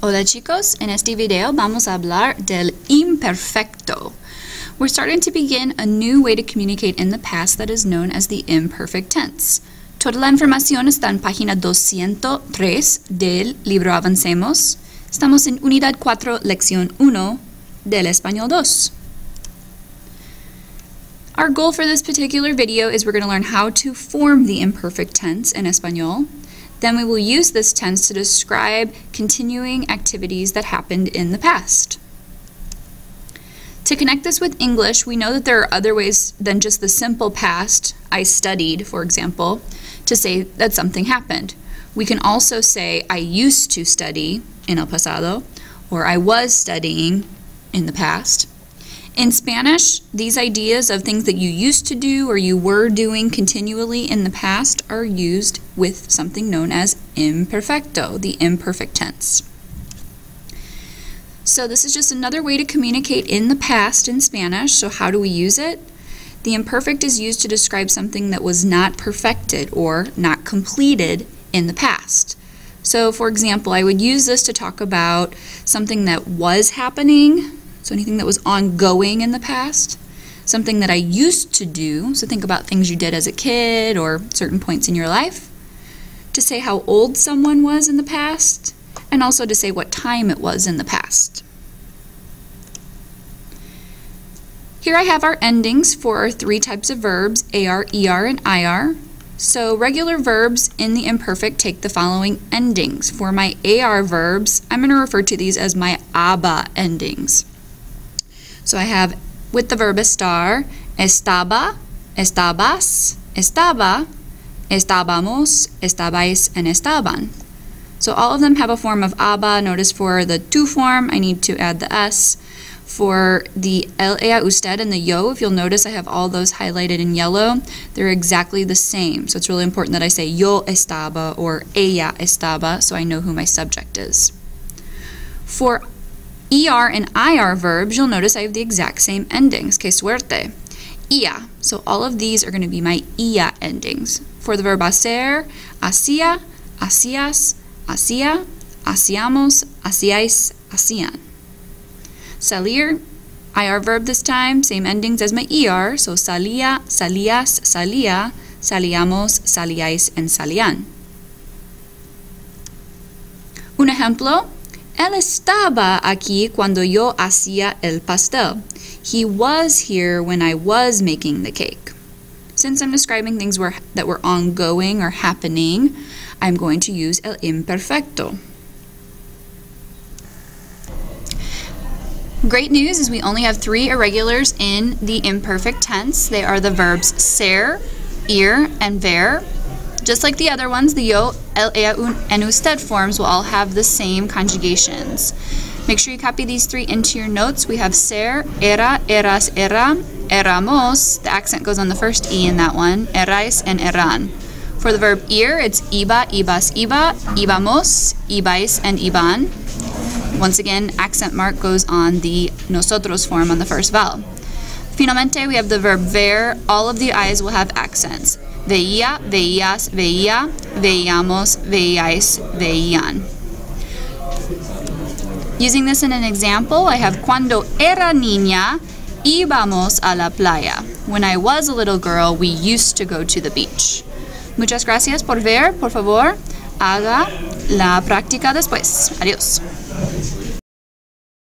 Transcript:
Hola chicos, en este video vamos a hablar del imperfecto. We're starting to begin a new way to communicate in the past that is known as the imperfect tense. Toda la información está en página 203 del libro Avancemos. Estamos en unidad 4, lección 1 del español 2. Our goal for this particular video is we're going to learn how to form the imperfect tense in español. Then we will use this tense to describe continuing activities that happened in the past. To connect this with English, we know that there are other ways than just the simple past, I studied, for example, to say that something happened. We can also say, I used to study in el pasado, or I was studying in the past. In Spanish, these ideas of things that you used to do or you were doing continually in the past are used with something known as imperfecto, the imperfect tense. So this is just another way to communicate in the past in Spanish. So how do we use it? The imperfect is used to describe something that was not perfected or not completed in the past. So for example, I would use this to talk about something that was happening, so anything that was ongoing in the past, something that I used to do, so think about things you did as a kid or certain points in your life, to say how old someone was in the past, and also to say what time it was in the past. Here I have our endings for our three types of verbs, AR, ER, and IR. So regular verbs in the imperfect take the following endings. For my AR verbs, I'm going to refer to these as my ABA endings. So I have, with the verb estar, estaba, estabas, estaba, estábamos, estabais, and estaban. So all of them have a form of aba. Notice for the tu form, I need to add the s. For the el, ella, usted, and the yo, if you'll notice I have all those highlighted in yellow. They're exactly the same. So it's really important that I say yo estaba or ella estaba so I know who my subject is. For ER and IR verbs, you'll notice I have the exact same endings. Que suerte. Ia. So all of these are going to be my ia endings. For the verb hacer, hacía, hacías, hacía, hacíamos, hacíais, hacían. Salir, IR verb this time, same endings as my ER. So salía, salías, salía, salíamos, salíais, and salían. Un ejemplo. Él estaba aquí cuando yo hacía el pastel. He was here when I was making the cake. Since I'm describing things that were ongoing or happening, I'm going to use el imperfecto. Great news is we only have three irregulars in the imperfect tense. They are the verbs ser, ir, and ver. Just like the other ones, the yo, el, ella, and usted forms will all have the same conjugations. Make sure you copy these three into your notes. We have ser, era, eras, era, éramos. The accent goes on the first E in that one. Erais and eran. For the verb ir, it's iba, ibas, iba, íbamos, ibais, and iban. Once again, accent mark goes on the nosotros form on the first vowel. Finalmente, we have the verb ver. All of the I's will have accents. Veía, veías, veía, veíamos, veíais, veían. Using this in an example, I have cuando era niña, íbamos a la playa. When I was a little girl, we used to go to the beach. Muchas gracias por ver. Por favor, haga la práctica después. Adiós.